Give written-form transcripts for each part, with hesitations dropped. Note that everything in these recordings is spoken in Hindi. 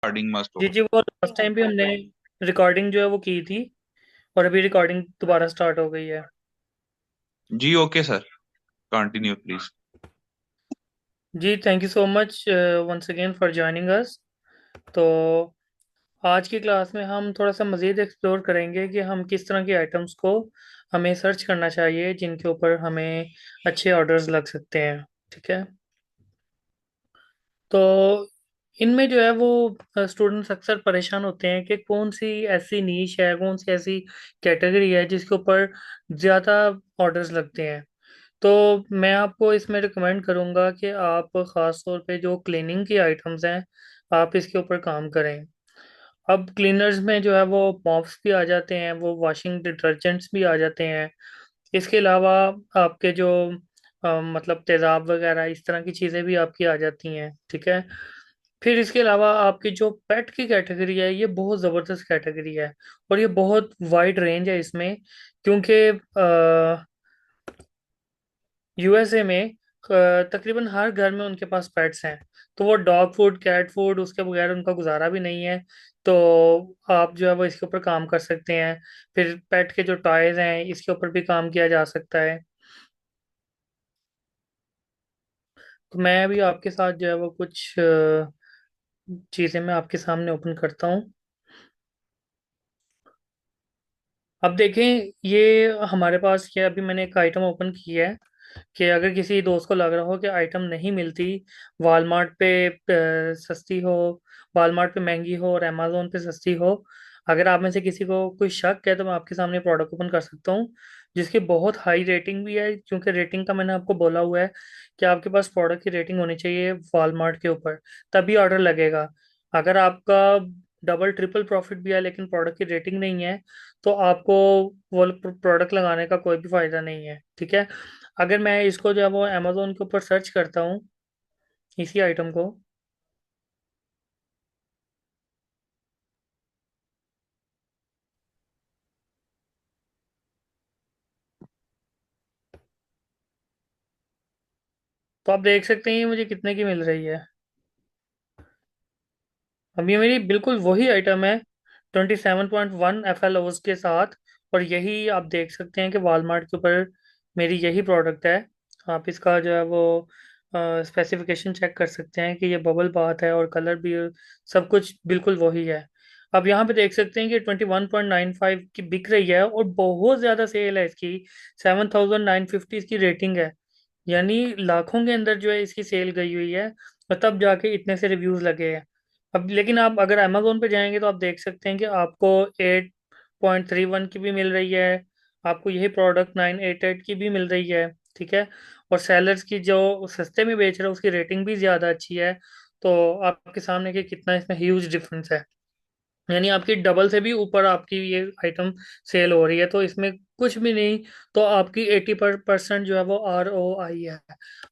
रिकॉर्डिंग मस्ट जी हो। जी, वो लास्ट टाइम भी हमने रिकॉर्डिंग जो है वो की थी, और अभी रिकॉर्डिंग दोबारा स्टार्ट हो गई है। जी ओके सर, कंटिन्यू प्लीज। जी, thank you so much once again for joining us. तो आज की क्लास में हम थोड़ा सा मज़ीद एक्सप्लोर करेंगे कि हम किस तरह के आइटम्स को हमें सर्च करना चाहिए जिनके ऊपर हमें अच्छे ऑर्डर्स लग सकते हैं। ठीक है। तो इनमें जो है वो स्टूडेंट्स अक्सर परेशान होते हैं कि कौन सी ऐसी नीश है, कौन सी ऐसी कैटेगरी है जिसके ऊपर ज़्यादा ऑर्डर्स लगते हैं। तो मैं आपको इसमें रिकमेंड करूँगा कि आप ख़ास तौर पे जो क्लीनिंग की आइटम्स हैं, आप इसके ऊपर काम करें। अब क्लीनर्स में जो है वो मॉप्स भी आ जाते हैं, वो वॉशिंग डिटर्जेंट्स भी आ जाते हैं। इसके अलावा आपके जो मतलब तेज़ाब वगैरह इस तरह की चीज़ें भी आपकी आ जाती हैं। ठीक है। फिर इसके अलावा आपकी जो पेट की कैटेगरी है, ये बहुत ज़बरदस्त कैटेगरी है, और ये बहुत वाइड रेंज है इसमें, क्योंकि यूएसए में तकरीबन हर घर में उनके पास पेट्स हैं। तो वो डॉग फूड, कैट फूड, उसके बगैर उनका गुजारा भी नहीं है। तो आप जो है वो इसके ऊपर काम कर सकते हैं। फिर पेट के जो टॉयज हैं, इसके ऊपर भी काम किया जा सकता है। तो मैं अभी आपके साथ जो है वो कुछ चीज़ें मैं आपके सामने ओपन करता हूँ। अब देखें, ये हमारे पास ये अभी मैंने एक आइटम ओपन किया है कि अगर किसी दोस्त को लग रहा हो कि आइटम नहीं मिलती, वॉलमार्ट पे सस्ती हो, वॉलमार्ट पे महंगी हो और अमेजोन पे सस्ती हो, अगर आप में से किसी को कोई शक है तो मैं आपके सामने प्रोडक्ट ओपन कर सकता हूँ जिसकी बहुत हाई रेटिंग भी है। क्योंकि रेटिंग का मैंने आपको बोला हुआ है कि आपके पास प्रोडक्ट की रेटिंग होनी चाहिए वॉलमार्ट के ऊपर, तभी ऑर्डर लगेगा। अगर आपका डबल ट्रिपल प्रॉफिट भी है लेकिन प्रोडक्ट की रेटिंग नहीं है, तो आपको वो प्रोडक्ट लगाने का कोई भी फायदा नहीं है। ठीक है। अगर मैं इसको जो है वो अमेजोन के ऊपर सर्च करता हूँ, इसी आइटम को, तो आप देख सकते हैं ये मुझे कितने की मिल रही है। अब ये मेरी बिल्कुल वही आइटम है, 27.1 FLOs के साथ। और यही आप देख सकते हैं कि वॉलमार्ट के ऊपर मेरी यही प्रोडक्ट है। आप इसका जो है वो स्पेसिफिकेशन चेक कर सकते हैं कि ये बबल बाथ है, और कलर भी सब कुछ बिल्कुल वही है। अब यहाँ पे देख सकते हैं कि 21.95 की बिक रही है, और बहुत ज़्यादा सेल है इसकी। 7,950 इसकी रेटिंग है, यानी लाखों के अंदर जो है इसकी सेल गई हुई है, और तब जाके इतने से रिव्यूज लगे हैं। अब लेकिन आप अगर अमेजोन पे जाएंगे तो आप देख सकते हैं कि आपको 8.31 की भी मिल रही है, आपको यही प्रोडक्ट 988 की भी मिल रही है। ठीक है। और सेलर्स की जो सस्ते में बेच रहे हैं उसकी रेटिंग भी ज़्यादा अच्छी है। तो आपके सामने कि कितना इसमें ह्यूज डिफरेंस है, यानी आपकी डबल से भी ऊपर आपकी ये आइटम सेल हो रही है। तो इसमें कुछ भी नहीं, तो आपकी 80% जो है वो ROI है।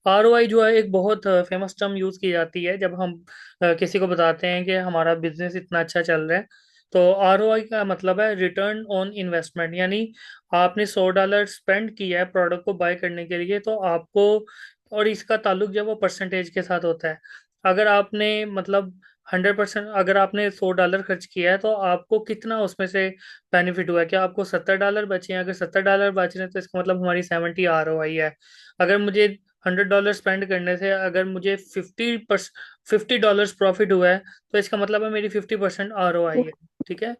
ROI जो है एक बहुत फेमस टर्म यूज की जाती है जब हम किसी को बताते हैं कि हमारा बिजनेस इतना अच्छा चल रहा है। तो ROI का मतलब है रिटर्न ऑन इन्वेस्टमेंट, यानी आपने $100 स्पेंड किया है प्रोडक्ट को बाय करने के लिए, तो आपको, और इसका ताल्लुक जो है वो परसेंटेज के साथ होता है। अगर आपने मतलब 100%, अगर आपने $100 खर्च किया है तो आपको कितना उसमें से बेनिफिट हुआ है, क्या आपको $70 बचे हैं? अगर $70 बच रहे हैं तो इसका मतलब हमारी 70 ROI है। अगर मुझे $100 स्पेंड करने से अगर मुझे 50 प्रॉफिट हुआ है, तो इसका मतलब है मेरी 50% ROI है। ठीक है।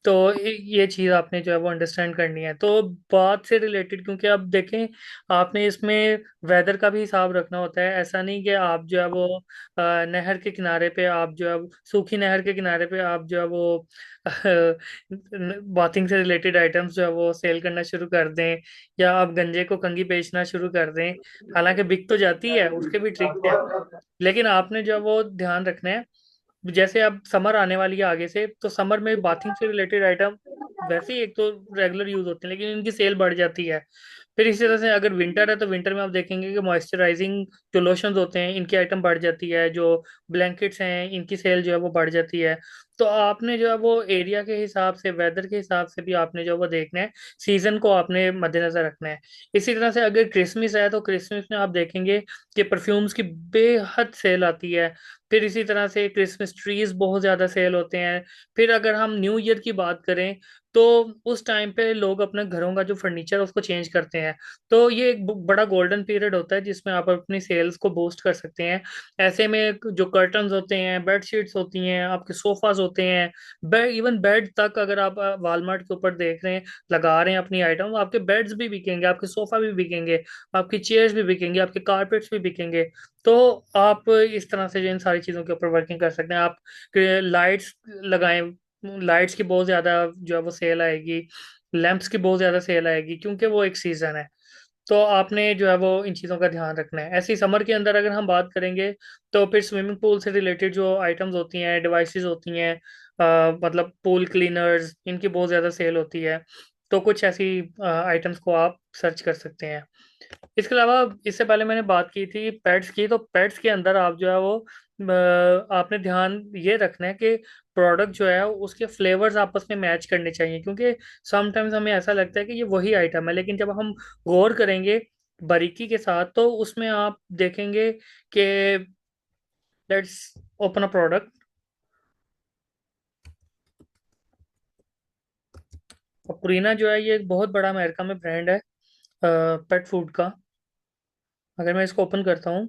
तो ये चीज़ आपने जो है वो अंडरस्टैंड करनी है। तो बात से रिलेटेड, क्योंकि अब देखें, आपने इसमें वेदर का भी हिसाब रखना होता है। ऐसा नहीं कि आप जो है वो नहर के किनारे पे, आप जो है सूखी नहर के किनारे पे आप जो है वो बाथिंग से रिलेटेड आइटम्स जो है वो सेल करना शुरू कर दें, या आप गंजे को कंघी बेचना शुरू कर दें। हालांकि बिक तो जाती है, उसके भी ट्रिक्स हैं, लेकिन आपने जो है वो ध्यान रखना है। जैसे अब समर आने वाली है आगे से, तो समर में बाथिंग से रिलेटेड आइटम वैसे ही एक तो रेगुलर यूज होते हैं, लेकिन इनकी सेल बढ़ जाती है। फिर इसी तरह से अगर विंटर है तो विंटर में आप देखेंगे कि मॉइस्चराइजिंग जो लोशंस होते हैं इनकी आइटम बढ़ जाती है, जो ब्लैंकेट्स हैं इनकी सेल जो है वो बढ़ जाती है। तो आपने जो है वो एरिया के हिसाब से, वेदर के हिसाब से भी आपने जो है वो देखना है, सीजन को आपने मद्देनजर रखना है। इसी तरह से अगर क्रिसमस है तो क्रिसमस में आप देखेंगे कि परफ्यूम्स की बेहद सेल आती है। फिर इसी तरह से क्रिसमस ट्रीज बहुत ज़्यादा सेल होते हैं। फिर अगर हम न्यू ईयर की बात करें तो उस टाइम पे लोग अपने घरों का जो फर्नीचर है उसको चेंज करते हैं। तो ये एक बड़ा गोल्डन पीरियड होता है जिसमें आप अपनी सेल्स को बूस्ट कर सकते हैं। ऐसे में जो कर्टन्स होते हैं, बेड शीट्स होती हैं, आपके सोफाज होते हैं, बेड, इवन बेड तक अगर आप वॉलमार्ट के ऊपर देख रहे हैं, लगा रहे हैं अपनी आइटम, आपके बेड्स भी बिकेंगे, आपके सोफा भी बिकेंगे, आपकी चेयर्स भी बिकेंगे, आपके कारपेट्स भी बिकेंगे। तो आप इस तरह से जो इन सारी चीज़ों के ऊपर वर्किंग कर सकते हैं। आप लाइट्स लगाएं, लाइट्स की बहुत ज़्यादा जो है वो सेल आएगी, लैंप्स की बहुत ज़्यादा सेल आएगी, क्योंकि वो एक सीज़न है। तो आपने जो है वो इन चीज़ों का ध्यान रखना है। ऐसे ही समर के अंदर अगर हम बात करेंगे तो फिर स्विमिंग पूल से रिलेटेड जो आइटम्स होती हैं, डिवाइसेस होती हैं, मतलब पूल क्लीनर्स, इनकी बहुत ज़्यादा सेल होती है। तो कुछ ऐसी आइटम्स को आप सर्च कर सकते हैं। इसके अलावा इससे पहले मैंने बात की थी पेट्स की, तो पेट्स के अंदर आप जो है वो आपने ध्यान ये रखना है कि प्रोडक्ट जो है उसके फ्लेवर्स आपस में मैच करने चाहिए, क्योंकि समटाइम्स हमें ऐसा लगता है कि ये वही आइटम है, लेकिन जब हम गौर करेंगे बारीकी के साथ तो उसमें आप देखेंगे कि लेट्स ओपन अ प्रोडक्ट। और पुरीना जो है ये एक बहुत बड़ा अमेरिका में ब्रांड है पेट फूड का। अगर मैं इसको ओपन करता हूँ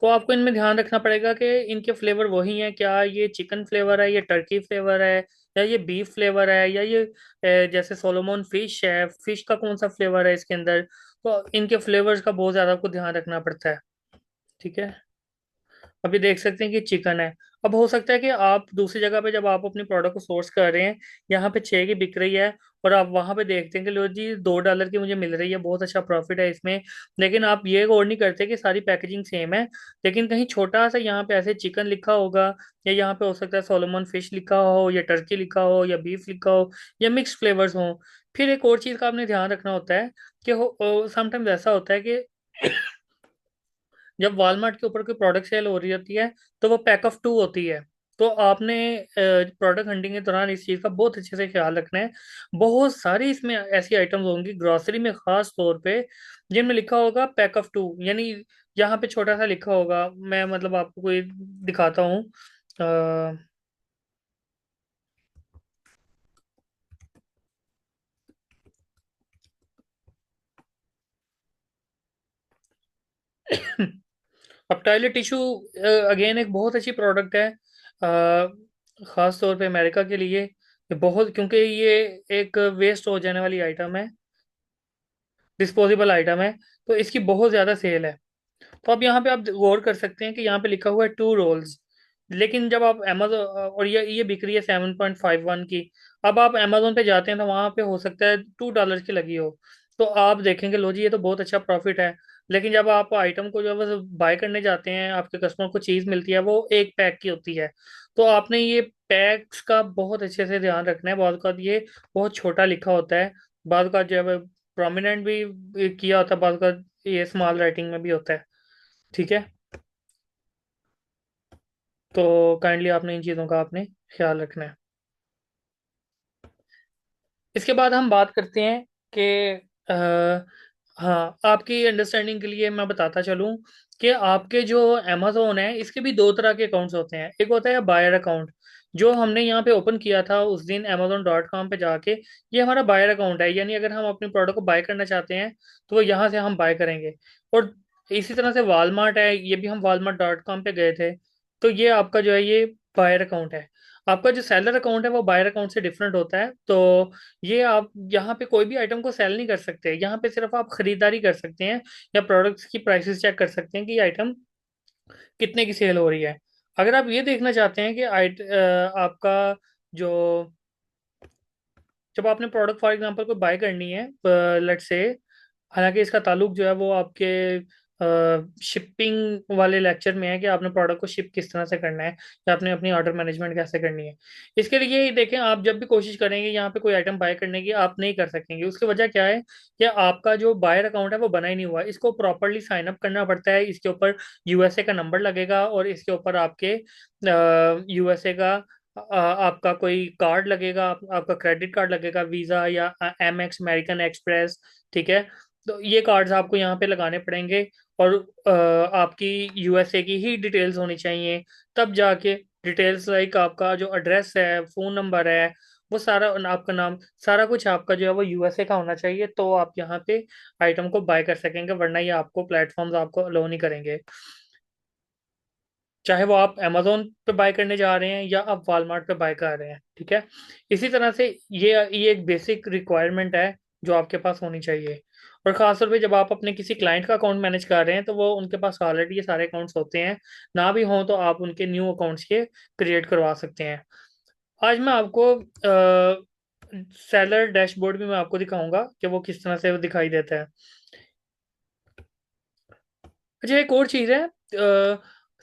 तो आपको इनमें ध्यान रखना पड़ेगा कि इनके फ्लेवर वही हैं क्या, ये चिकन फ्लेवर है, ये टर्की फ्लेवर है, या ये बीफ फ्लेवर है, या ये जैसे सोलोमोन फिश है, फिश का कौन सा फ्लेवर है इसके अंदर। तो इनके फ्लेवर्स का बहुत ज़्यादा आपको ध्यान रखना पड़ता है। ठीक है। अभी देख सकते हैं कि चिकन है। अब हो सकता है कि आप दूसरी जगह पे जब आप अपनी प्रोडक्ट को सोर्स कर रहे हैं, यहाँ पे 6 की बिक रही है, और आप वहां पे देखते हैं कि लो जी $2 की मुझे मिल रही है, बहुत अच्छा प्रॉफिट है इसमें। लेकिन आप ये गौर नहीं करते कि सारी पैकेजिंग सेम है, लेकिन कहीं छोटा सा यहाँ पे ऐसे चिकन लिखा होगा, या यहाँ पे हो सकता है सोलोमन फिश लिखा हो, या टर्की लिखा हो, या बीफ लिखा हो, या मिक्स फ्लेवर्स हो। फिर एक और चीज़ का आपने ध्यान रखना होता है कि समटाइम्स ऐसा होता है कि जब वॉलमार्ट के ऊपर कोई प्रोडक्ट सेल हो रही होती है तो वो पैक ऑफ 2 होती है। तो आपने प्रोडक्ट हंटिंग के दौरान इस चीज़ का बहुत अच्छे से ख्याल रखना है। बहुत सारी इसमें ऐसी आइटम्स होंगी ग्रोसरी में खास तौर पे, जिनमें लिखा होगा पैक ऑफ 2, यानी यहाँ पे छोटा सा लिखा होगा। मैं मतलब आपको कोई दिखाता हूँ। अ, अब टॉयलेट टिश्यू अगेन एक बहुत अच्छी प्रोडक्ट है, खास तौर पे अमेरिका के लिए। ये बहुत, क्योंकि ये एक वेस्ट हो जाने वाली आइटम है, डिस्पोजेबल आइटम है, तो इसकी बहुत ज़्यादा सेल है। तो अब यहाँ पे आप गौर कर सकते हैं कि यहाँ पे लिखा हुआ है 2 रोल्स, लेकिन जब आप अमेजोन, और ये बिक रही है 7.51 की। अब आप अमेजोन पे जाते हैं तो वहाँ पे हो सकता है $2 की लगी हो। तो आप देखेंगे लो जी ये तो बहुत अच्छा प्रॉफिट है। लेकिन जब आप आइटम को जो है बाय करने जाते हैं, आपके कस्टमर को चीज़ मिलती है वो एक पैक की होती है। तो आपने ये पैक्स का बहुत अच्छे से ध्यान रखना है। बहुत का ये बहुत छोटा लिखा होता है, बाद का जो है प्रोमिनेंट भी किया होता है, बाद का ये स्मॉल राइटिंग में भी होता है। ठीक है। तो काइंडली आपने इन चीज़ों का आपने ख्याल रखना है। इसके बाद हम बात करते हैं कि हाँ, आपकी अंडरस्टैंडिंग के लिए मैं बताता चलूँ कि आपके जो अमेजोन है इसके भी दो तरह के अकाउंट्स होते हैं। एक होता है बायर अकाउंट, जो हमने यहाँ पे ओपन किया था उस दिन amazon.com पे जाके। ये हमारा बायर अकाउंट है, यानी अगर हम अपने प्रोडक्ट को बाय करना चाहते हैं तो वो यहाँ से हम बाय करेंगे। और इसी तरह से वालमार्ट है, ये भी हम walmart.com पे गए थे। तो ये आपका जो है ये बायर अकाउंट है। आपका जो सेलर अकाउंट है वो बायर अकाउंट से डिफरेंट होता है। तो ये आप यहाँ पे कोई भी आइटम को सेल नहीं कर सकते, यहाँ पे सिर्फ आप खरीदारी कर सकते हैं, या प्रोडक्ट्स की प्राइसेस चेक कर सकते हैं कि ये आइटम कितने की सेल हो रही है। अगर आप ये देखना चाहते हैं कि आपका जो जब आपने प्रोडक्ट फॉर एग्जांपल कोई बाय करनी है, लेट से, हालांकि इसका ताल्लुक जो है वो आपके शिपिंग वाले लेक्चर में है कि आपने प्रोडक्ट को शिप किस तरह से करना है या आपने अपनी ऑर्डर मैनेजमेंट कैसे करनी है। इसके लिए ये देखें, आप जब भी कोशिश करेंगे यहाँ पे कोई आइटम बाय करने की, आप नहीं कर सकेंगे। उसकी वजह क्या है कि आपका जो बायर अकाउंट है वो बना ही नहीं हुआ है। इसको प्रॉपरली साइन अप करना पड़ता है। इसके ऊपर यूएसए का नंबर लगेगा और इसके ऊपर आपके यूएसए का आपका कोई कार्ड लगेगा, आपका क्रेडिट कार्ड लगेगा, वीजा या एमएक्स, अमेरिकन एक्सप्रेस, ठीक है। तो ये कार्ड्स आपको यहाँ पे लगाने पड़ेंगे और आपकी यूएसए की ही डिटेल्स होनी चाहिए। तब जाके डिटेल्स लाइक आपका जो एड्रेस है, फोन नंबर है, वो सारा, आपका नाम, सारा कुछ आपका जो है वो यूएसए का होना चाहिए, तो आप यहाँ पे आइटम को बाय कर सकेंगे, वरना ये आपको प्लेटफॉर्म्स आपको अलो नहीं करेंगे। चाहे वो आप अमेजोन पे बाय करने जा रहे हैं या आप वॉलमार्ट पे बाय कर रहे हैं, ठीक है। इसी तरह से ये एक बेसिक रिक्वायरमेंट है जो आपके पास होनी चाहिए। और खासतौर पे जब आप अपने किसी क्लाइंट का अकाउंट मैनेज कर रहे हैं तो वो उनके पास ऑलरेडी ये सारे अकाउंट्स होते हैं। ना भी हों तो आप उनके न्यू अकाउंट्स के क्रिएट करवा सकते हैं। आज मैं आपको सेलर डैशबोर्ड भी मैं आपको दिखाऊंगा कि वो किस तरह से वो दिखाई देता है। अच्छा, एक और चीज़ है,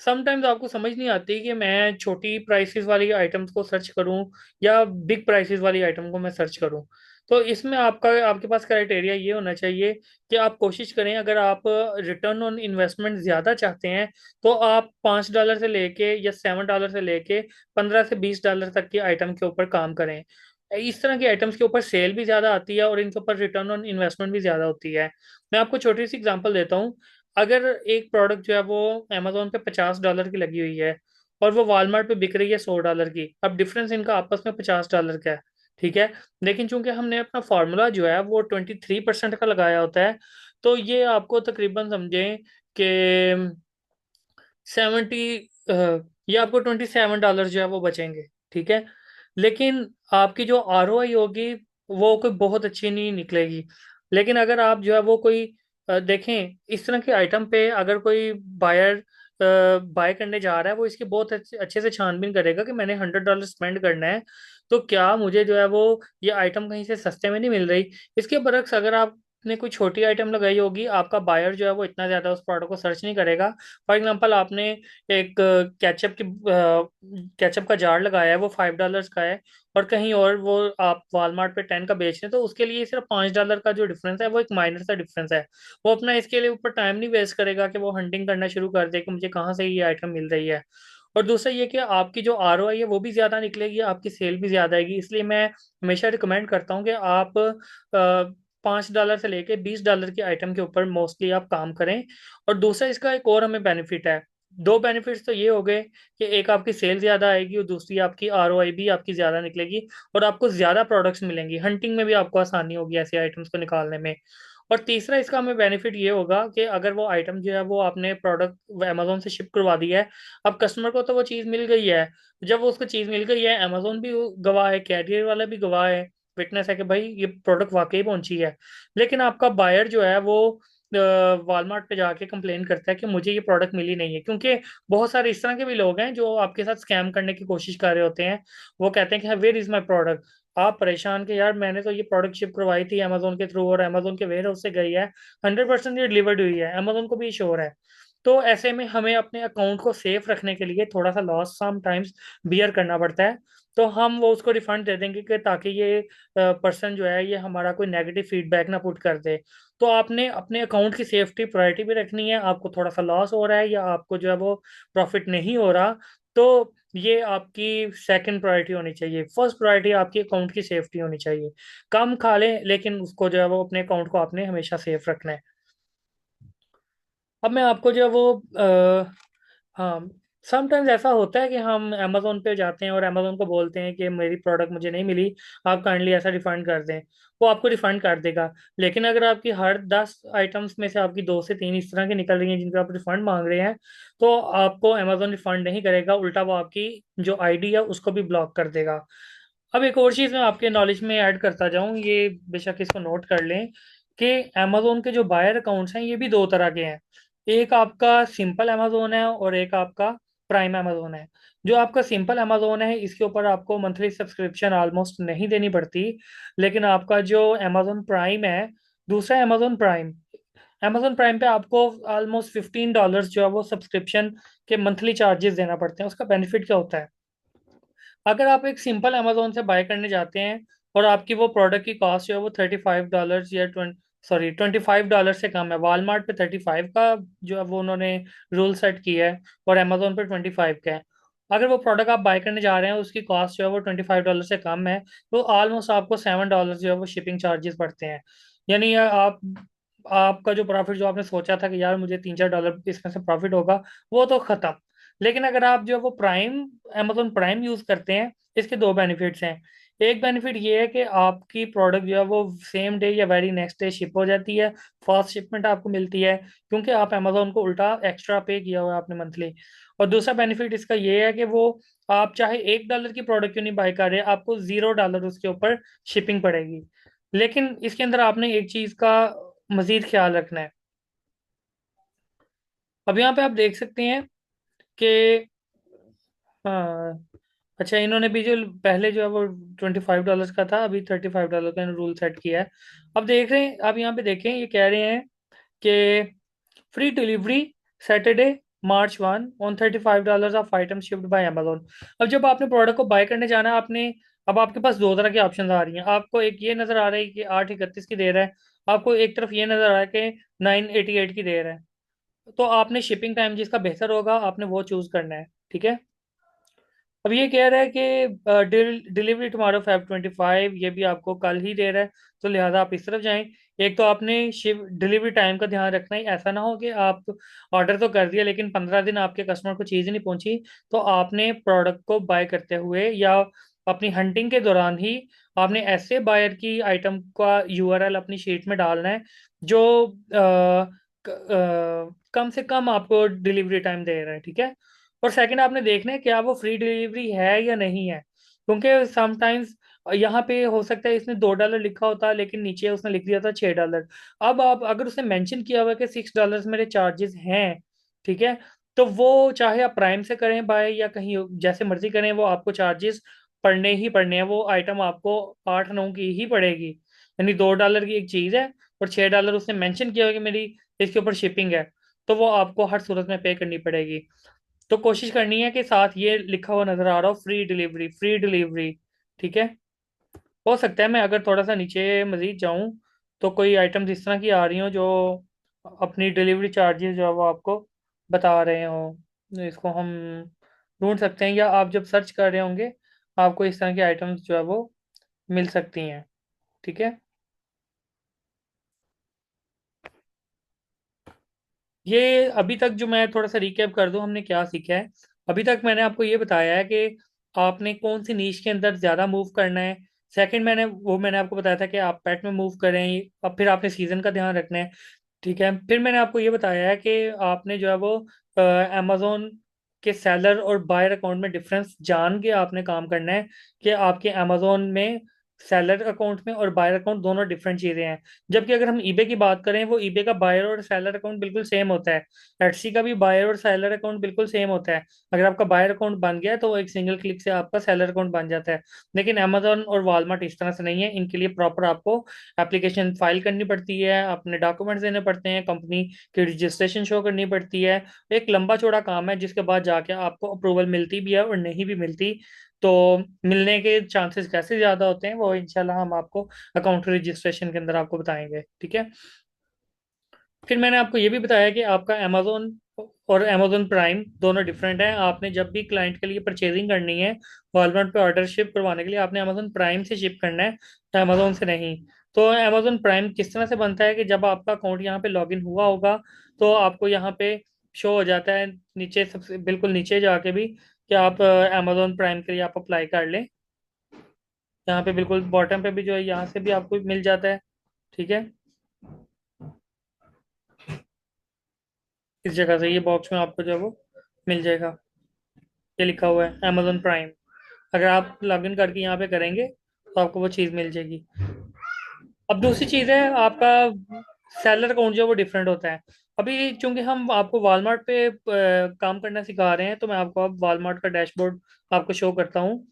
समटाइम्स आपको समझ नहीं आती कि मैं छोटी प्राइसेस वाली आइटम्स को सर्च करूं या बिग प्राइसेस वाली आइटम को मैं सर्च करूं। तो इसमें आपके पास क्राइटेरिया ये होना चाहिए कि आप कोशिश करें, अगर आप रिटर्न ऑन इन्वेस्टमेंट ज़्यादा चाहते हैं तो आप $5 से लेके या $7 से लेके $15 से $20 तक की आइटम के ऊपर काम करें। इस तरह की आइटम्स के ऊपर सेल भी ज़्यादा आती है और इनके ऊपर रिटर्न ऑन इन्वेस्टमेंट भी ज़्यादा होती है। मैं आपको छोटी सी एग्जांपल देता हूँ। अगर एक प्रोडक्ट जो है वो अमेजोन पे $50 की लगी हुई है और वो वॉलमार्ट पे बिक रही है $100 की, अब डिफरेंस इनका आपस में $50 का है, ठीक है। लेकिन चूंकि हमने अपना फार्मूला जो है वो 23% का लगाया होता है, तो ये आपको तकरीबन समझें कि 70, ये आपको $27 जो है वो बचेंगे, ठीक है। लेकिन आपकी जो आरओआई होगी वो कोई बहुत अच्छी नहीं निकलेगी। लेकिन अगर आप जो है वो कोई देखें, इस तरह के आइटम पे अगर कोई बायर बाय करने जा रहा है, वो इसकी बहुत अच्छे से छानबीन करेगा कि मैंने $100 स्पेंड करना है, तो क्या मुझे जो है वो ये आइटम कहीं से सस्ते में नहीं मिल रही। इसके बरक्स अगर आपने कोई छोटी आइटम लगाई होगी, आपका बायर जो है वो इतना ज़्यादा उस प्रोडक्ट को सर्च नहीं करेगा। फॉर एग्जांपल, आपने एक केचप का जार लगाया है, वो $5 का है, और कहीं और वो आप वॉलमार्ट पे 10 का बेच रहे हैं, तो उसके लिए सिर्फ $5 का जो डिफरेंस है वो एक माइनर सा डिफरेंस है। वो अपना इसके लिए ऊपर टाइम नहीं वेस्ट करेगा कि वो हंटिंग करना शुरू कर दे कि मुझे कहाँ से ये आइटम मिल रही है। और दूसरा ये कि आपकी जो आरओआई है वो भी ज़्यादा निकलेगी, आपकी सेल भी ज़्यादा आएगी। इसलिए मैं हमेशा रिकमेंड करता हूँ कि आप $5 से लेके $20 की आइटम के ऊपर मोस्टली आप काम करें। और दूसरा इसका एक और हमें बेनिफिट है। दो बेनिफिट्स तो ये हो गए कि एक आपकी सेल ज्यादा आएगी और दूसरी आपकी आरओआई भी आपकी ज्यादा निकलेगी और आपको ज्यादा प्रोडक्ट्स मिलेंगी, हंटिंग में भी आपको आसानी होगी ऐसे आइटम्स को निकालने में। और तीसरा इसका हमें बेनिफिट ये होगा कि अगर वो आइटम जो है वो आपने प्रोडक्ट अमेजोन से शिप करवा दिया है, अब कस्टमर को तो वो चीज़ मिल गई है। जब वो उसको चीज़ मिल गई है, अमेजोन भी गवाह है, कैरियर वाला भी गवाह है, विटनेस है कि भाई ये प्रोडक्ट वाकई पहुंची है। लेकिन आपका बायर जो है वो वॉलमार्ट पे जाके कंप्लेन करता है कि मुझे ये प्रोडक्ट मिली नहीं है, क्योंकि बहुत सारे इस तरह के भी लोग हैं जो आपके साथ स्कैम करने की कोशिश कर रहे होते हैं। वो कहते हैं कि वेयर इज माई प्रोडक्ट। आप परेशान के यार, मैंने तो ये प्रोडक्ट शिप करवाई थी अमेजोन के थ्रू और अमेजोन के वेयर हाउस से गई है, 100% ये डिलीवर्ड हुई है, अमेजोन को भी श्योर है। तो ऐसे में हमें अपने अकाउंट को सेफ रखने के लिए थोड़ा सा लॉस सम टाइम्स बियर करना पड़ता है। तो हम वो उसको रिफंड दे देंगे कि ताकि ये पर्सन जो है ये हमारा कोई नेगेटिव फीडबैक ना पुट कर दे। तो आपने अपने अकाउंट की सेफ्टी प्रायोरिटी भी रखनी है। आपको थोड़ा सा लॉस हो रहा है या आपको जो है वो प्रॉफिट नहीं हो रहा, तो ये आपकी सेकंड प्रायोरिटी होनी चाहिए। फर्स्ट प्रायोरिटी आपकी अकाउंट की सेफ्टी होनी चाहिए। कम खा लें लेकिन उसको जो है वो अपने अकाउंट को आपने हमेशा सेफ रखना है। अब मैं आपको जो है वो हाँ, समटाइम्स ऐसा होता है कि हम अमेजोन पे जाते हैं और अमेजोन को बोलते हैं कि मेरी प्रोडक्ट मुझे नहीं मिली, आप काइंडली ऐसा रिफंड कर दें। वो आपको रिफंड कर देगा। लेकिन अगर आपकी हर 10 आइटम्स में से आपकी 2 से 3 इस तरह की निकल रही हैं जिनका आप रिफंड मांग रहे हैं, तो आपको अमेजोन रिफंड नहीं करेगा, उल्टा वो आपकी जो आईडी है उसको भी ब्लॉक कर देगा। अब एक और चीज़ मैं आपके नॉलेज में ऐड करता जाऊं, ये बेशक इसको नोट कर लें कि अमेजोन के जो बायर अकाउंट्स हैं ये भी दो तरह के हैं। एक आपका सिंपल अमेजोन है और एक आपका प्राइम अमेजोन है। जो आपका सिंपल अमेजोन है, इसके ऊपर आपको मंथली सब्सक्रिप्शन ऑलमोस्ट नहीं देनी पड़ती। लेकिन आपका जो अमेजोन प्राइम है, दूसरा अमेजोन प्राइम पे आपको ऑलमोस्ट $15 जो है वो सब्सक्रिप्शन के मंथली चार्जेस देना पड़ते हैं। उसका बेनिफिट क्या होता है? अगर आप एक सिंपल अमेजोन से बाय करने जाते हैं और आपकी वो प्रोडक्ट की कॉस्ट जो है वो $35 या $25 से कम है, वॉलमार्ट पे 35 का जो है वो उन्होंने रूल सेट किया है, और अमेजोन पे 25 का है। अगर वो प्रोडक्ट आप बाय करने जा रहे हैं, उसकी कॉस्ट जो है वो $25 से कम है, तो ऑलमोस्ट आपको $7 जो है वो शिपिंग चार्जेस पड़ते हैं। यानी आप आपका जो प्रॉफिट जो आपने सोचा था कि यार मुझे $3-4 इसमें से प्रॉफिट होगा, वो तो खत्म। लेकिन अगर आप जो है वो अमेजोन प्राइम यूज करते हैं, इसके दो बेनिफिट्स हैं। एक बेनिफिट ये है कि आपकी प्रोडक्ट जो है वो सेम डे या वेरी नेक्स्ट डे शिप हो जाती है, फास्ट शिपमेंट आपको मिलती है, क्योंकि आप अमेजोन को उल्टा एक्स्ट्रा पे किया हुआ है आपने मंथली। और दूसरा बेनिफिट इसका ये है कि वो आप चाहे $1 की प्रोडक्ट क्यों नहीं बाय कर रहे, आपको $0 उसके ऊपर शिपिंग पड़ेगी। लेकिन इसके अंदर आपने एक चीज का मजीद ख्याल रखना है। अब यहाँ पे आप देख सकते हैं कि हाँ, अच्छा, इन्होंने भी जो पहले जो है वो $25 का था, अभी $35 का रूल सेट किया है। अब देख रहे हैं, अब यहाँ पे देखें, ये कह रहे हैं कि free delivery Saturday March 1 on $35 of item shipped bye Amazon. अब जब आपने प्रोडक्ट को बाय करने जाना है आपने, अब आपके पास दो तरह की ऑप्शन आ रही हैं। आपको एक ये नजर आ रही है कि 8:31 की दे रहा है, आपको एक तरफ ये नजर आ रहा है कि 9:88 की दे रहा है। तो आपने शिपिंग टाइम जिसका बेहतर होगा आपने वो चूज करना है, ठीक है। अब ये कह रहा है कि डिलीवरी टुमारो Feb 25, ये भी आपको कल ही दे रहा है, तो लिहाजा आप इस तरफ जाएं। एक तो आपने शिप डिलीवरी टाइम का ध्यान रखना ही, ऐसा ना हो कि आप ऑर्डर तो कर दिया लेकिन 15 दिन आपके कस्टमर को चीज़ ही नहीं पहुंची। तो आपने प्रोडक्ट को बाय करते हुए या अपनी हंटिंग के दौरान ही आपने ऐसे बायर की आइटम का यूआरएल अपनी शीट में डालना है जो कम से कम आपको डिलीवरी टाइम दे रहा है, ठीक है। और सेकंड, आपने देखना है क्या वो फ्री डिलीवरी है या नहीं है, क्योंकि समटाइम्स यहाँ पे हो सकता है इसने $2 लिखा होता है लेकिन नीचे उसने लिख दिया था $6। अब आप अगर उसने मेंशन किया हुआ है कि $6 मेरे चार्जेस हैं, ठीक है, तो वो चाहे आप प्राइम से करें बाय या कहीं जैसे मर्जी करें, वो आपको चार्जेस पड़ने ही पड़ने हैं। वो आइटम आपको 8-9 की ही पड़ेगी। यानी $2 की एक चीज़ है और $6 उसने मेंशन किया हुआ है कि मेरी इसके ऊपर शिपिंग है, तो वो आपको हर सूरत में पे करनी पड़ेगी। तो कोशिश करनी है कि साथ ये लिखा हुआ नजर आ रहा हो, फ्री डिलीवरी, फ्री डिलीवरी, ठीक है। हो सकता है मैं अगर थोड़ा सा नीचे मजीद जाऊं तो कोई आइटम्स इस तरह की आ रही हो जो अपनी डिलीवरी चार्जेस जो है वो आपको बता रहे हो। तो इसको हम ढूंढ सकते हैं, या आप जब सर्च कर रहे होंगे आपको इस तरह की आइटम्स जो है वो मिल सकती हैं, ठीक है। ये अभी तक जो मैं थोड़ा सा रिकैप कर दूं हमने क्या सीखा है। अभी तक मैंने आपको ये बताया है कि आपने कौन सी नीश के अंदर ज़्यादा मूव करना है। सेकंड, मैंने आपको बताया था कि आप पेट में मूव करें। अब फिर आपने सीजन का ध्यान रखना है, ठीक है। फिर मैंने आपको ये बताया है कि आपने जो है वो अमेजोन के सेलर और बायर अकाउंट में डिफरेंस जान के आपने काम करना है कि आपके अमेजोन में सेलर अकाउंट में और बायर अकाउंट दोनों डिफरेंट चीज़ें हैं। जबकि अगर हम ईबे की बात करें, वो ईबे का बायर और सेलर अकाउंट बिल्कुल सेम होता है। एटसी का भी बायर और सेलर अकाउंट बिल्कुल सेम होता है। अगर आपका बायर अकाउंट बन गया तो एक सिंगल क्लिक से आपका सेलर अकाउंट बन जाता है। लेकिन अमेजोन और वॉलमार्ट इस तरह से नहीं है, इनके लिए प्रॉपर आपको एप्लीकेशन फाइल करनी पड़ती है, अपने डॉक्यूमेंट्स देने पड़ते हैं, कंपनी की रजिस्ट्रेशन शो करनी पड़ती है। एक लंबा चौड़ा काम है जिसके बाद जाके आपको अप्रूवल मिलती भी है और नहीं भी मिलती। तो मिलने के चांसेस कैसे ज़्यादा होते हैं वो इंशाल्लाह हम आपको अकाउंट रजिस्ट्रेशन के अंदर आपको बताएंगे, ठीक है। फिर मैंने आपको ये भी बताया कि आपका अमेजोन और अमेजोन प्राइम दोनों डिफरेंट हैं। आपने जब भी क्लाइंट के लिए परचेजिंग करनी है वॉलमार्ट पे ऑर्डर शिप करवाने के लिए, आपने अमेजोन प्राइम से शिप करना है, अमेजोन से नहीं। तो अमेजोन प्राइम किस तरह से बनता है कि जब आपका अकाउंट यहाँ पे लॉगिन हुआ होगा तो आपको यहाँ पे शो हो जाता है नीचे, सबसे बिल्कुल नीचे जाके भी, कि आप अमेजोन प्राइम के लिए आप अप्लाई कर लें। यहाँ पे बिल्कुल बॉटम पे भी जो है यहाँ से भी आपको मिल जाता है, ठीक है। इस जगह से ये बॉक्स में आपको जो है वो मिल जाएगा, ये लिखा हुआ है अमेजोन प्राइम। अगर आप लॉगिन करके यहाँ पे करेंगे तो आपको वो चीज़ मिल जाएगी। अब दूसरी चीज़ है आपका सेलर अकाउंट जो है वो डिफरेंट होता है। अभी चूंकि हम आपको वॉलमार्ट पे काम करना सिखा रहे हैं, तो मैं आपको अब वॉलमार्ट का डैशबोर्ड आपको शो करता हूँ।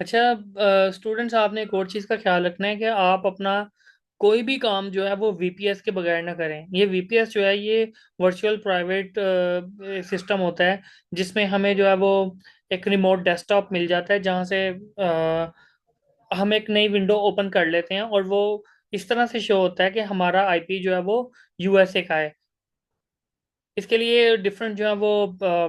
अच्छा, स्टूडेंट्स, आपने एक और चीज़ का ख्याल रखना है कि आप अपना कोई भी काम जो है वो वीपीएस के बगैर ना करें। ये वीपीएस जो है ये वर्चुअल प्राइवेट सिस्टम होता है, जिसमें हमें जो है वो एक रिमोट डेस्कटॉप मिल जाता है, जहाँ से हम एक नई विंडो ओपन कर लेते हैं, और वो इस तरह से शो होता है कि हमारा आईपी जो है वो यूएसए का है। इसके लिए डिफरेंट जो है वो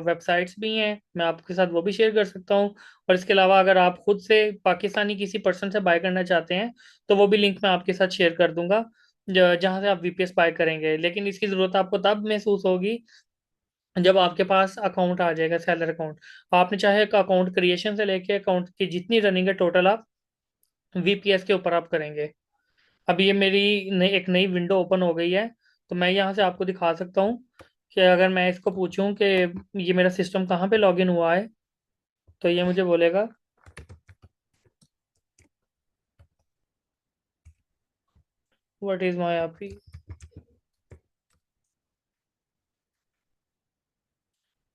वेबसाइट्स भी हैं, मैं आपके साथ वो भी शेयर कर सकता हूँ। और इसके अलावा अगर आप खुद से पाकिस्तानी किसी पर्सन से बाय करना चाहते हैं, तो वो भी लिंक मैं आपके साथ शेयर कर दूंगा, जहाँ से आप वीपीएस बाय करेंगे। लेकिन इसकी ज़रूरत आपको तब महसूस होगी जब आपके पास अकाउंट आ जाएगा, सेलर अकाउंट। आपने चाहे अकाउंट क्रिएशन से लेके अकाउंट की जितनी रनिंग है टोटल, आप वीपीएस के ऊपर आप करेंगे। अब ये मेरी एक नई विंडो ओपन हो गई है, तो मैं यहाँ से आपको दिखा सकता हूँ कि अगर मैं इसको पूछूं कि ये मेरा सिस्टम कहाँ पे लॉगिन हुआ है, तो ये मुझे बोलेगा व्हाट इज माई आईपी।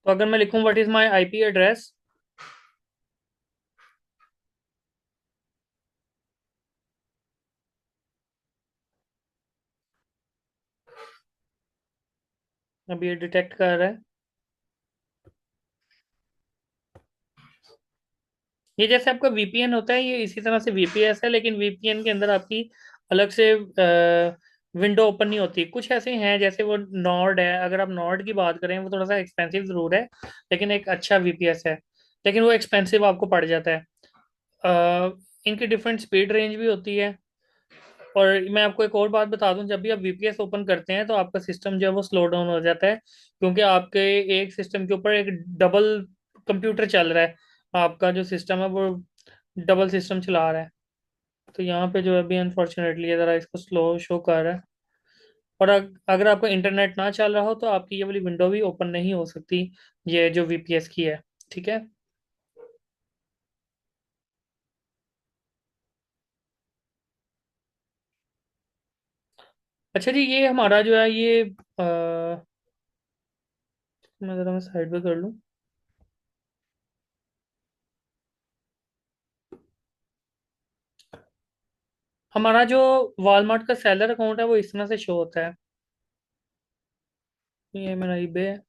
तो अगर मैं लिखूं what is my IP address, अब ये डिटेक्ट कर रहा है। ये जैसे आपका वीपीएन होता है, ये इसी तरह से वीपीएस है, लेकिन वीपीएन के अंदर आपकी अलग से विंडो ओपन नहीं होती। कुछ ऐसे हैं जैसे वो नॉर्ड है, अगर आप नॉर्ड की बात करें, वो थोड़ा सा एक्सपेंसिव जरूर है, लेकिन एक अच्छा वीपीएस है, लेकिन वो एक्सपेंसिव आपको पड़ जाता है। इनकी डिफरेंट स्पीड रेंज भी होती है। और मैं आपको एक और बात बता दूं, जब भी आप वीपीएस ओपन करते हैं तो आपका सिस्टम जो है वो स्लो डाउन हो जाता है, क्योंकि आपके एक सिस्टम के ऊपर एक डबल कंप्यूटर चल रहा है। आपका जो सिस्टम है वो डबल सिस्टम चला रहा है। तो यहाँ पे जो है अभी अनफॉर्चुनेटली ये ज़रा इसको स्लो शो कर रहा है। और अगर आपका इंटरनेट ना चल रहा हो तो आपकी ये वाली विंडो भी ओपन नहीं हो सकती, ये जो वीपीएस की है। ठीक है। अच्छा जी, ये हमारा जो है ये मैं ज़रा मैं साइड पे कर लूँ। हमारा जो वॉलमार्ट का सेलर अकाउंट है वो इस तरह से शो होता है। ये मेरा ईबे है।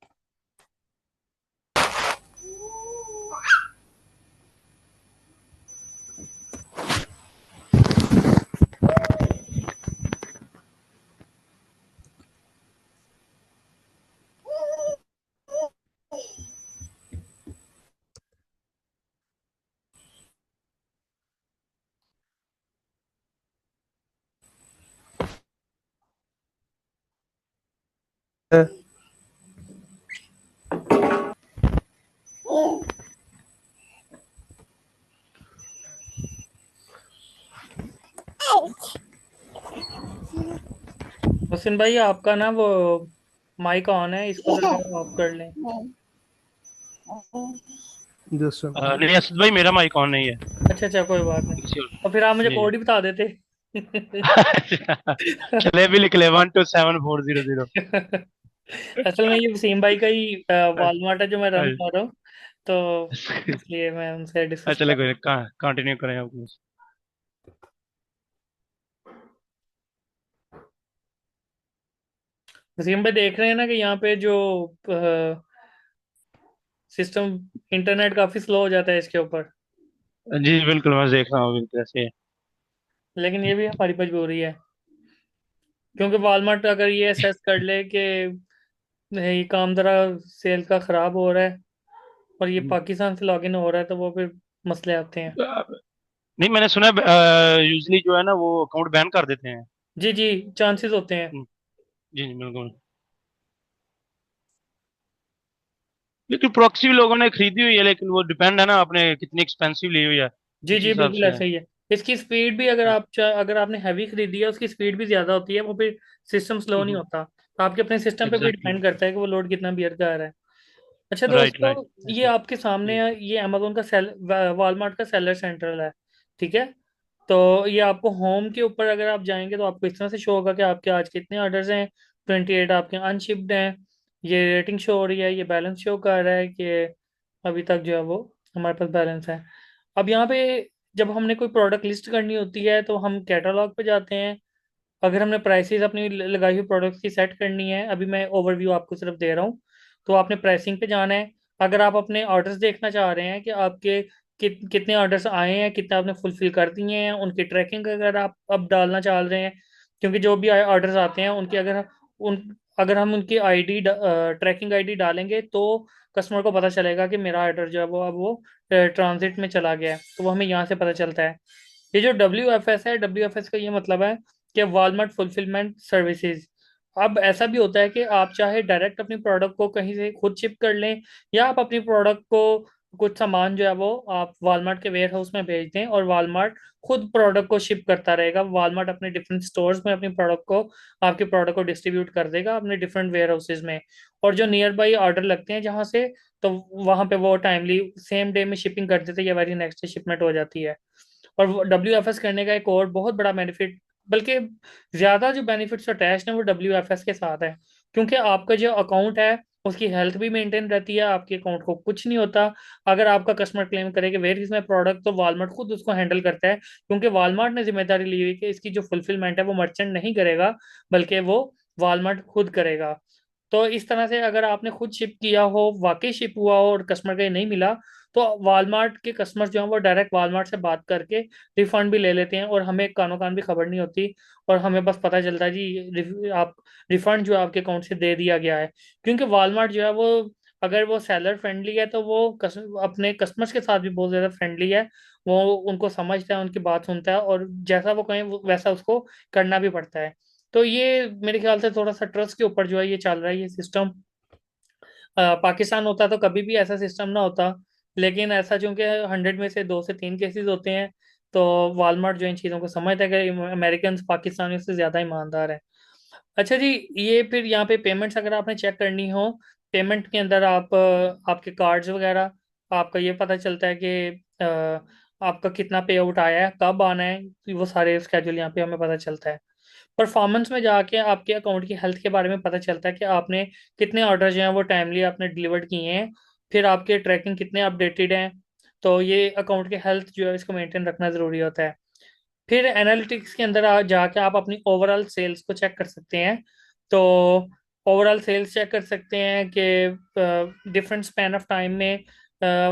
हुसैन भाई, आपका ना वो माइक ऑन है, इसको जरा ऑफ कर लें। जस्ट नहीं असद भाई, मेरा माइक ऑन नहीं है। अच्छा अच्छा, कोई बात नहीं। किसी और तो फिर आप मुझे जी जी। कोड ही बता देते। चले भी लिख ले 127400। असल में ये वसीम भाई का ही वॉलमार्ट है जो मैं रन कर रहा हूँ, तो इसलिए मैं उनसे डिस्कस चले कर। कोई कंटिन्यू करें आप। वसीम भाई देख रहे हैं ना कि यहाँ पे जो सिस्टम, इंटरनेट काफी स्लो हो जाता है इसके ऊपर। जी बिल्कुल, मैं देख रहा हूँ बिल्कुल ऐसे। लेकिन ये भी हमारी मजबूरी है, क्योंकि वॉलमार्ट अगर ये असेस कर ले कि ये काम जरा सेल का खराब हो रहा है और ये पाकिस्तान से लॉगिन हो रहा है, तो वो फिर मसले आते हैं। नहीं, मैंने सुना है यूजली जो है ना वो अकाउंट बैन कर देते हैं। जी जी, चांसेस होते हैं। जी जी बिल्कुल। लेकिन प्रॉक्सी भी लोगों ने खरीदी हुई है, लेकिन वो डिपेंड है ना आपने कितनी एक्सपेंसिव ली हुई है, जी उस जी, हिसाब बिल्कुल से है। ऐसा ही है। इसकी स्पीड भी अगर अगर आपने हैवी खरीदी है, उसकी स्पीड भी ज़्यादा होती है, वो फिर सिस्टम स्लो नहीं होता। तो आपके अपने सिस्टम पे भी एग्जैक्टली। डिपेंड करता है कि वो लोड कितना बियर का आ रहा है। अच्छा राइट दोस्तों, राइट। ये आपके सामने है, ये अमेजोन का वॉलमार्ट का सेलर सेंट्रल है। ठीक है। तो ये आपको होम के ऊपर अगर आप जाएंगे तो आपको इस तरह से शो होगा कि आपके आज कितने ऑर्डर्स हैं। 28 आपके अनशिप्ड हैं। ये रेटिंग शो हो रही है, ये बैलेंस शो कर रहा है कि अभी तक जो है वो हमारे पास बैलेंस है। अब यहाँ पे जब हमने कोई प्रोडक्ट लिस्ट करनी होती है तो हम कैटलॉग पे जाते हैं। अगर हमने प्राइसेस अपनी लगाई हुई प्रोडक्ट्स की सेट करनी है, अभी मैं ओवरव्यू आपको सिर्फ दे रहा हूँ। तो आपने प्राइसिंग पे जाना है। अगर आप अपने ऑर्डर्स देखना चाह रहे हैं कि आपके कितने ऑर्डर्स आए हैं, कितने आपने फुलफिल कर दिए हैं, उनकी ट्रैकिंग अगर आप अब डालना चाह रहे हैं, क्योंकि जो भी ऑर्डर्स आते हैं उनकी अगर हम उनकी आईडी ट्रैकिंग आईडी डालेंगे तो कस्टमर को पता चलेगा कि मेरा ऑर्डर जो है वो अब वो ट्रांजिट में चला गया है, तो वो हमें यहाँ से पता चलता है। ये जो WFS है, WFS का ये मतलब है कि वॉलमार्ट फुलफिलमेंट सर्विसेज। अब ऐसा भी होता है कि आप चाहे डायरेक्ट अपनी प्रोडक्ट को कहीं से खुद शिप कर लें, या आप अपनी प्रोडक्ट को कुछ सामान जो है वो आप वॉलमार्ट के वेयर हाउस में भेज दें और वॉलमार्ट खुद प्रोडक्ट को शिप करता रहेगा। वॉलमार्ट अपने डिफरेंट स्टोर्स में अपनी प्रोडक्ट को आपके प्रोडक्ट को डिस्ट्रीब्यूट कर देगा अपने डिफरेंट वेयर हाउसेज में। और जो नियर बाई ऑर्डर लगते हैं जहाँ से, तो वहाँ पे वो टाइमली सेम डे में शिपिंग कर देते हैं या वेरी नेक्स्ट डे शिपमेंट हो जाती है। और WFS करने का एक और बहुत बड़ा बेनिफिट, बल्कि ज्यादा जो बेनिफिट्स अटैच हैं वो WFS के साथ है। क्योंकि आपका जो अकाउंट है उसकी हेल्थ भी मेंटेन रहती है, आपके अकाउंट को कुछ नहीं होता। अगर आपका कस्टमर क्लेम करे कि वेयर इज माई प्रोडक्ट, तो वॉलमार्ट खुद उसको हैंडल करता है, क्योंकि वॉलमार्ट ने जिम्मेदारी ली हुई कि इसकी जो फुलफिलमेंट है वो मर्चेंट नहीं करेगा, बल्कि वो वॉलमार्ट खुद करेगा। तो इस तरह से अगर आपने खुद शिप किया हो, वाकई शिप हुआ हो और कस्टमर का ये नहीं मिला, तो वॉलमार्ट के कस्टमर जो हैं वो डायरेक्ट वॉलमार्ट से बात करके रिफंड भी ले लेते हैं, और हमें कानो कान भी खबर नहीं होती। और हमें बस पता चलता है जी आप रिफंड जो है आपके अकाउंट से दे दिया गया है। क्योंकि वॉलमार्ट जो है वो, अगर वो सेलर फ्रेंडली है तो वो अपने कस्टमर्स के साथ भी बहुत ज़्यादा फ्रेंडली है। वो उनको समझता है, उनकी बात सुनता है, और जैसा वो कहें वैसा उसको करना भी पड़ता है। तो ये मेरे ख्याल से थोड़ा सा ट्रस्ट के ऊपर जो है ये चल रहा है ये सिस्टम। पाकिस्तान होता तो कभी भी ऐसा सिस्टम ना होता। लेकिन ऐसा चूंकि 100 में से 2 से 3 केसेस होते हैं, तो वॉलमार्ट जो इन चीज़ों को समझता है कि अमेरिकन पाकिस्तानियों से ज़्यादा ईमानदार है। अच्छा जी, ये फिर यहाँ पे पेमेंट्स अगर आपने चेक करनी हो, पेमेंट के अंदर आप आपके कार्ड्स वगैरह, आपका ये पता चलता है कि आपका कितना पे आउट आया है, कब आना है, तो वो सारे स्केड्यूल यहाँ पे हमें पता चलता है। परफॉर्मेंस में जाके आपके अकाउंट की हेल्थ के बारे में पता चलता है कि आपने कितने ऑर्डर जो हैं वो टाइमली आपने डिलीवर्ड किए हैं, फिर आपके ट्रैकिंग कितने अपडेटेड हैं। तो ये अकाउंट की हेल्थ जो है इसको मेंटेन रखना ज़रूरी होता है। फिर एनालिटिक्स के अंदर जाके आप अपनी ओवरऑल सेल्स को चेक कर सकते हैं। तो ओवरऑल सेल्स चेक कर सकते हैं कि डिफरेंट स्पैन ऑफ टाइम में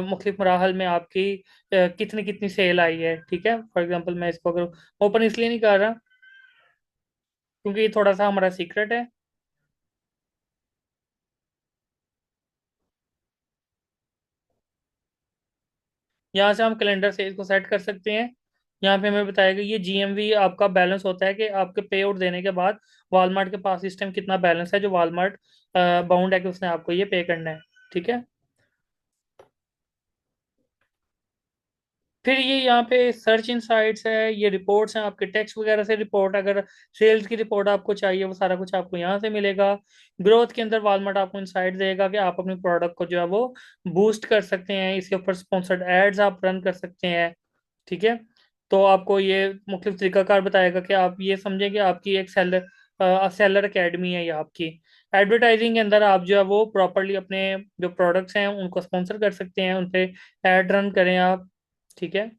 मुख्तलिफ मराहल में आपकी कितनी कितनी सेल आई है। ठीक है, फॉर एग्जांपल मैं इसको अगर ओपन इसलिए नहीं कर रहा क्योंकि ये थोड़ा सा हमारा सीक्रेट है। यहाँ से हम कैलेंडर सेल को सेट कर सकते हैं। यहाँ पे हमें बताएगा ये GMV आपका बैलेंस होता है कि आपके पे आउट देने के बाद वॉलमार्ट के पास इस टाइम कितना बैलेंस है, जो वॉलमार्ट बाउंड है कि उसने आपको ये पे करना है। ठीक है। फिर ये यहाँ पे सर्च इनसाइट्स है, ये रिपोर्ट्स हैं आपके टैक्स वगैरह से रिपोर्ट, अगर सेल्स की रिपोर्ट आपको चाहिए वो सारा कुछ आपको यहाँ से मिलेगा। ग्रोथ के अंदर वॉलमार्ट आपको इनसाइट देगा कि आप अपनी प्रोडक्ट को जो है वो बूस्ट कर सकते हैं, इसके ऊपर स्पॉन्सर्ड एड्स आप रन कर सकते हैं। ठीक है। तो आपको ये मुख्तलिफ तरीकाकार बताएगा कि आप ये समझें कि आपकी एक सेलर अकेडमी है ये आपकी। एडवर्टाइजिंग के अंदर आप जो है वो प्रॉपरली अपने जो प्रोडक्ट्स हैं उनको स्पॉन्सर कर सकते हैं, उन पे एड रन करें आप। ठीक है।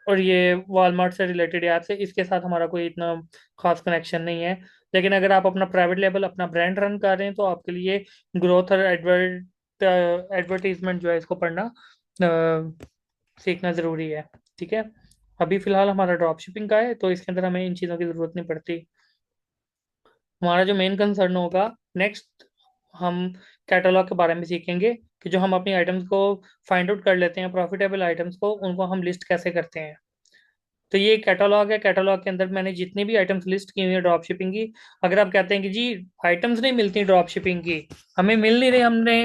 और ये वॉलमार्ट से रिलेटेड ऐप से इसके साथ हमारा कोई इतना खास कनेक्शन नहीं है। लेकिन अगर आप अपना प्राइवेट लेबल अपना ब्रांड रन कर रहे हैं तो आपके लिए ग्रोथ और एडवर्टीजमेंट जो है इसको पढ़ना सीखना ज़रूरी है। ठीक है। अभी फ़िलहाल हमारा ड्रॉप शिपिंग का है तो इसके अंदर हमें इन चीज़ों की ज़रूरत नहीं पड़ती। हमारा जो मेन कंसर्न होगा नेक्स्ट, हम कैटलॉग के बारे में सीखेंगे कि जो हम अपनी आइटम्स को फाइंड आउट कर लेते हैं, प्रॉफिटेबल आइटम्स को, उनको हम लिस्ट कैसे करते हैं। तो ये कैटलॉग है, कैटलॉग के अंदर मैंने जितनी भी आइटम्स लिस्ट की हुई है ड्रॉप शिपिंग की। अगर आप कहते हैं कि जी आइटम्स नहीं मिलती ड्रॉप शिपिंग की, हमें मिल नहीं रही, हमने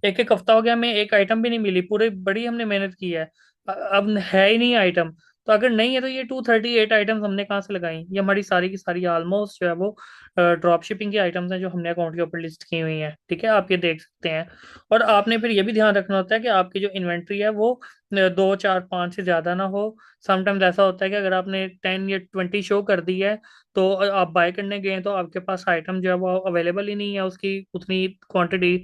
एक एक हफ्ता हो गया, हमें एक आइटम भी नहीं मिली, पूरे बड़ी हमने मेहनत की है, अब है ही नहीं आइटम। तो अगर नहीं है तो ये 238 आइटम्स हमने कहाँ से लगाई? ये हमारी सारी की सारी ऑलमोस्ट जो है वो ड्रॉप शिपिंग की आइटम्स हैं जो हमने अकाउंट के ऊपर लिस्ट की हुई हैं। ठीक है, आप ये देख सकते हैं। और आपने फिर ये भी ध्यान रखना होता है कि आपकी जो इन्वेंट्री है वो 2 4 5 से ज्यादा ना हो। समटाइम्स ऐसा होता है कि अगर आपने 10 या 20 शो कर दी है, तो आप बाय करने गए तो आपके पास आइटम जो है वो अवेलेबल ही नहीं है उसकी उतनी क्वांटिटी,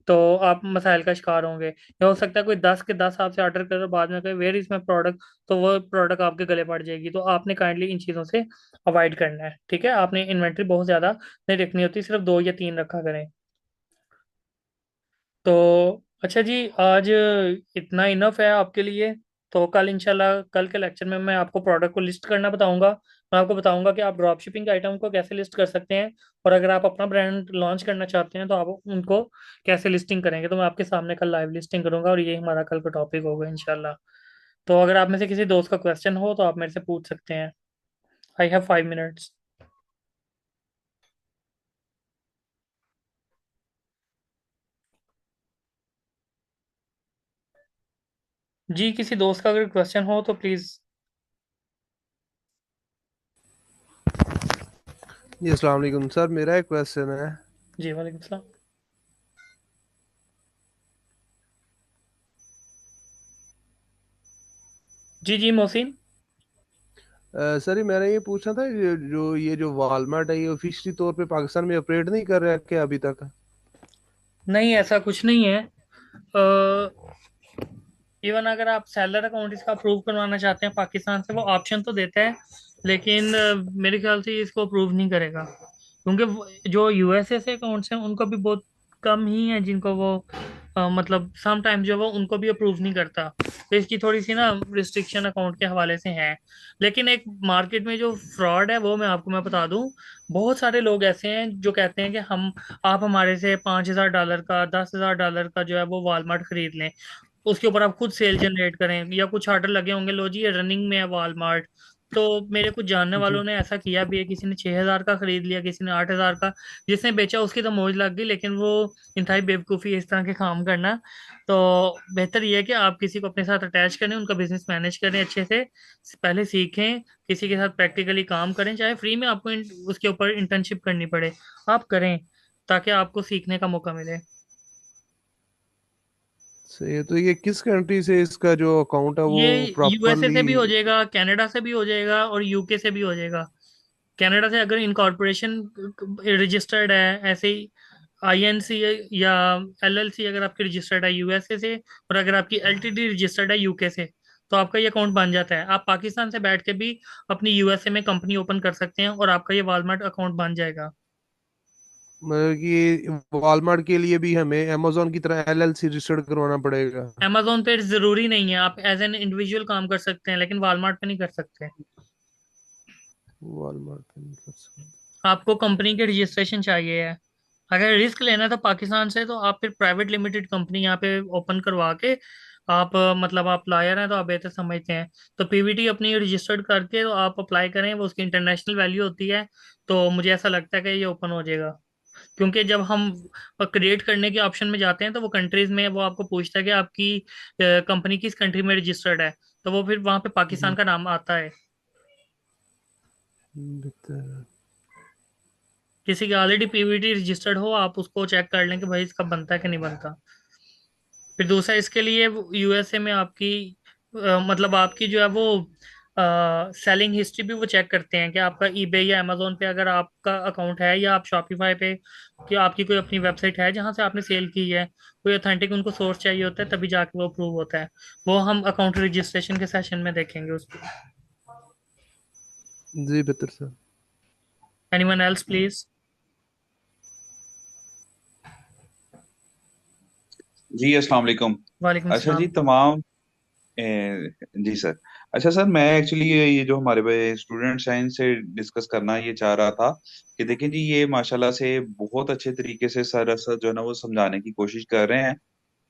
तो आप मसाइल का शिकार होंगे। या हो सकता है कोई 10 के 10 आपसे ऑर्डर करे, बाद में कहे वेयर इज माई प्रोडक्ट, तो वो प्रोडक्ट आपके गले पड़ जाएगी। तो आपने काइंडली इन चीज़ों से अवॉइड करना है। ठीक है, आपने इन्वेंट्री बहुत ज़्यादा नहीं रखनी होती, सिर्फ 2 या 3 रखा करें। तो अच्छा जी, आज इतना इनफ है आपके लिए। तो कल इंशाल्लाह, कल के लेक्चर में मैं आपको प्रोडक्ट को लिस्ट करना बताऊंगा। मैं आपको बताऊंगा कि आप ड्रॉप शिपिंग आइटम को कैसे लिस्ट कर सकते हैं, और अगर आप अपना ब्रांड लॉन्च करना चाहते हैं तो आप उनको कैसे लिस्टिंग करेंगे। तो मैं आपके सामने कल लाइव लिस्टिंग करूंगा, और ये हमारा कल का टॉपिक होगा इंशाल्लाह। तो अगर आप में से किसी दोस्त का क्वेश्चन हो तो आप मेरे से पूछ सकते हैं। I have 5 minutes. जी, किसी दोस्त का अगर क्वेश्चन हो तो प्लीज़। जी अस्सलाम वालेकुम सर, मेरा एक क्वेश्चन है। जी वालेकुम सलाम। जी जी मोहसिन। सर, ये मैंने ये पूछना था, ये जो वॉलमार्ट है, ये ऑफिशियली तौर पे पाकिस्तान में ऑपरेट नहीं कर रहा है क्या अभी तक? नहीं, ऐसा कुछ नहीं है। इवन अगर आप सेलर अकाउंट इसका अप्रूव करवाना चाहते हैं पाकिस्तान से, वो ऑप्शन तो देता है, लेकिन मेरे ख्याल से इसको अप्रूव नहीं करेगा, क्योंकि जो यूएसए से अकाउंट्स हैं उनको भी बहुत कम ही है जिनको वो मतलब सम टाइम जो वो उनको भी अप्रूव नहीं करता। तो इसकी थोड़ी सी ना रिस्ट्रिक्शन अकाउंट के हवाले से है। लेकिन एक मार्केट में जो फ्रॉड है वो मैं बता दूं, बहुत सारे लोग ऐसे हैं जो कहते हैं कि हम आप हमारे से $5,000 का, $10,000 का जो है वो वॉलमार्ट खरीद लें, उसके ऊपर आप खुद सेल जनरेट करें, या कुछ ऑर्डर लगे होंगे, लो जी ये रनिंग में है वॉलमार्ट। तो मेरे कुछ जानने वालों जी। ने ऐसा किया भी है, किसी ने 6,000 का खरीद लिया, किसी ने 8,000 का। जिसने बेचा उसकी तो मौज लग गई, लेकिन वो इंतहाई बेवकूफ़ी है इस तरह के काम करना। तो बेहतर ये है कि आप किसी को अपने साथ अटैच करें, उनका बिजनेस मैनेज करें अच्छे से, पहले सीखें, किसी के साथ प्रैक्टिकली काम करें, चाहे फ्री में आपको उसके ऊपर इंटर्नशिप करनी पड़े, आप करें, ताकि आपको सीखने का मौका मिले। सही है। तो ये किस कंट्री से इसका जो अकाउंट है वो ये यूएसए प्रॉपरली? से भी हो जाएगा, कनाडा से भी हो जाएगा, और यूके से भी हो जाएगा। कनाडा से अगर इनकॉर्पोरेशन रजिस्टर्ड है, ऐसे ही आईएनसी या एलएलसी अगर आपकी रजिस्टर्ड है यूएसए से, और अगर आपकी एलटीडी रजिस्टर्ड है यूके से, तो आपका ये अकाउंट बन जाता है। आप पाकिस्तान से बैठ के भी अपनी यूएसए में कंपनी ओपन कर सकते हैं, और आपका ये वॉलमार्ट अकाउंट बन जाएगा। मतलब कि वॉलमार्ट के लिए भी हमें अमेजोन की तरह एलएलसी रजिस्टर्ड करवाना पड़ेगा? अमेजोन पे जरूरी नहीं है, आप एज एन इंडिविजुअल काम कर सकते हैं, लेकिन वॉलमार्ट पे नहीं कर सकते। वॉलमार्ट पे नहीं कर सकते? आपको कंपनी के रजिस्ट्रेशन चाहिए है। अगर रिस्क लेना है तो पाकिस्तान से, तो आप फिर प्राइवेट लिमिटेड कंपनी यहाँ पे ओपन करवा के, आप मतलब आप लायर हैं तो आप बेहतर समझते हैं, तो पीवीटी अपनी रजिस्टर्ड करके तो आप अप्लाई करें, वो उसकी इंटरनेशनल वैल्यू होती है। तो मुझे ऐसा लगता है कि ये ओपन हो जाएगा, क्योंकि जब हम क्रिएट करने के ऑप्शन में जाते हैं तो वो कंट्रीज में वो आपको पूछता है कि आपकी कंपनी किस कंट्री में रजिस्टर्ड है, तो वो फिर वहाँ पे पाकिस्तान जी। का नाम आता है। बेहतर। किसी की ऑलरेडी पीवीटी रजिस्टर्ड हो, आप उसको चेक कर लें कि भाई इसका बनता है कि नहीं बनता। फिर दूसरा इसके लिए यूएसए में आपकी मतलब आपकी जो है वो सेलिंग हिस्ट्री भी वो चेक करते हैं कि आपका ईबे या अमेजोन पे अगर आपका अकाउंट है, या आप शॉपिफाई पे, कि आपकी कोई अपनी वेबसाइट है जहां से आपने सेल की है, कोई ऑथेंटिक उनको सोर्स चाहिए होता है, तभी जाके वो अप्रूव होता है। वो हम अकाउंट रजिस्ट्रेशन के सेशन में देखेंगे उसको। जी बेहतर सर। Anyone else please? जी अस्सलाम वालेकुम। वालेकुम अच्छा जी, सलाम। तमाम जी सर। अच्छा सर, मैं एक्चुअली ये जो हमारे स्टूडेंट्स हैं इनसे डिस्कस करना ये चाह रहा था कि देखिए जी, ये माशाल्लाह से बहुत अच्छे तरीके से सर सर जो है ना वो समझाने की कोशिश कर रहे हैं।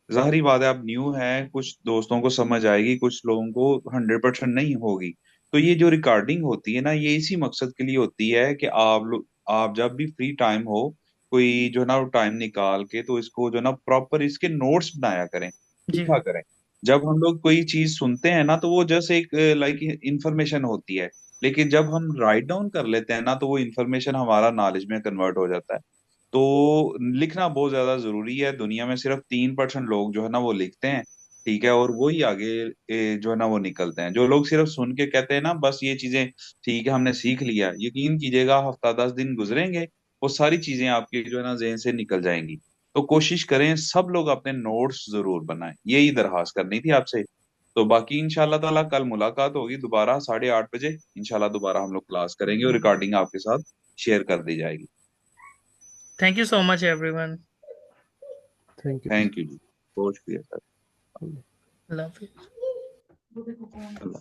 जाहिर बात है, आप न्यू हैं, कुछ दोस्तों को समझ आएगी, कुछ लोगों को 100% नहीं होगी। तो ये जो रिकॉर्डिंग होती है ना, ये इसी मकसद के लिए होती है कि आप जब भी फ्री टाइम हो, कोई जो है ना टाइम निकाल के तो इसको जो है ना प्रॉपर इसके नोट्स बनाया करें, जी। लिखा करें। जब हम लोग कोई चीज सुनते हैं ना तो वो जस्ट एक लाइक इंफॉर्मेशन होती है, लेकिन जब हम राइट डाउन कर लेते हैं ना तो वो इंफॉर्मेशन हमारा नॉलेज में कन्वर्ट हो जाता है। तो लिखना बहुत ज्यादा जरूरी है। दुनिया में सिर्फ 3% लोग जो है ना वो लिखते हैं, ठीक है, और वही आगे जो है ना वो निकलते हैं। जो लोग सिर्फ सुन के कहते हैं ना बस ये चीजें ठीक है हमने सीख लिया, यकीन कीजिएगा हफ्ता 10 दिन गुजरेंगे, वो सारी चीजें आपकी जो है ना जहन से निकल जाएंगी। तो कोशिश करें सब लोग अपने नोट्स जरूर बनाएं, यही दरखास्त करनी थी आपसे। तो बाकी इंशाल्लाह ताला कल मुलाकात होगी दोबारा 8:30 बजे। इंशाल्लाह दोबारा हम लोग क्लास करेंगे और रिकॉर्डिंग आपके साथ शेयर कर दी जाएगी। Thank you so much everyone. Thank you. Thank you जी, बहुत शुक्रिया सर। अल्लाह हाफिज। अल्लाह